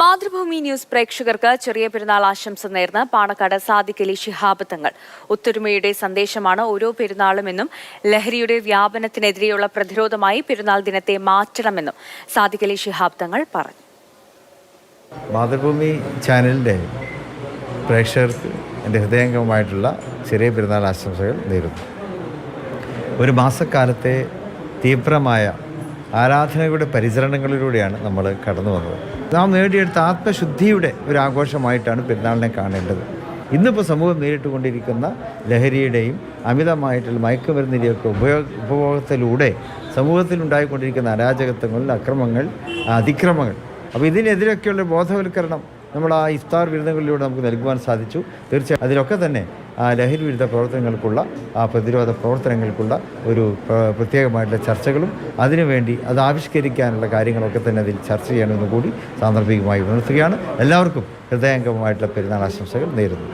Mathrubhumi news പ്രേക്ഷകർക്ക് ചെറിയ പെരുന്നാൾ ആശംസ നേർന്ന് പാണക്കാട് സാദിഖ് അലി ശിഹാബ് തങ്ങൾ. ഒത്തൊരുമയുടെ സന്ദേശമാണ് ഓരോ പെരുന്നാളുമെന്നും ലഹരിയുടെ വ്യാപനത്തിനെതിരെയുള്ള പ്രതിരോധമായി പെരുന്നാൾ ദിനത്തെ മാറ്റണമെന്നും സാദിഖ് അലി ശിഹാബ് തങ്ങൾ പറഞ്ഞു. മാതൃഭൂമി ചാനലിൻ്റെ പ്രേക്ഷകർക്ക് എൻ്റെ ഹൃദയംഗമമായിട്ടുള്ള ചെറിയ പെരുന്നാൾ ആശംസകൾ നേരുന്നു. ഒരു മാസക്കാലത്തെ തീവ്രമായ ആരാധനയുടെ പരിചരണങ്ങളിലൂടെയാണ് നമ്മൾ കടന്നു വന്നത്. നാം നേടിയെടുത്ത ആത്മശുദ്ധിയുടെ ഒരു ആഘോഷമായിട്ടാണ് പെരുന്നാളിനെ കാണേണ്ടത്. ഇന്നിപ്പോൾ സമൂഹം നേരിട്ടുകൊണ്ടിരിക്കുന്ന ലഹരിയുടെയും അമിതമായിട്ടുള്ള മയക്കുമരുന്നിൻ്റെയൊക്കെ ഉപഭോഗത്തിലൂടെ സമൂഹത്തിലുണ്ടായിക്കൊണ്ടിരിക്കുന്ന അരാജകത്വങ്ങൾ, അക്രമങ്ങൾ, അതിക്രമങ്ങൾ, അപ്പോൾ ഇതിനെതിരൊക്കെയുള്ള ബോധവൽക്കരണം നമ്മൾ ആ ഇഫ്താർ വിരുന്നുകളിലൂടെ നമുക്ക് നൽകുവാൻ സാധിച്ചു. തീർച്ചയായും അതിലൊക്കെ തന്നെ ആ ലഹരി വിരുദ്ധ പ്രവർത്തനങ്ങൾക്കുള്ള ആ പ്രതിരോധ പ്രവർത്തനങ്ങൾക്കുള്ള ഒരു പ്രത്യേകമായിട്ടുള്ള ചർച്ചകളും അതിനുവേണ്ടി അത് ആവിഷ്കരിക്കാനുള്ള കാര്യങ്ങളൊക്കെ തന്നെ അതിൽ ചർച്ച ചെയ്യണമെന്ന് കൂടി സാന്ദർഭികമായി ഉണർത്തുകയാണ്. എല്ലാവർക്കും ഹൃദയംഗമമായിട്ടുള്ള പെരുന്നാൾ ആശംസകൾ നേരുന്നു.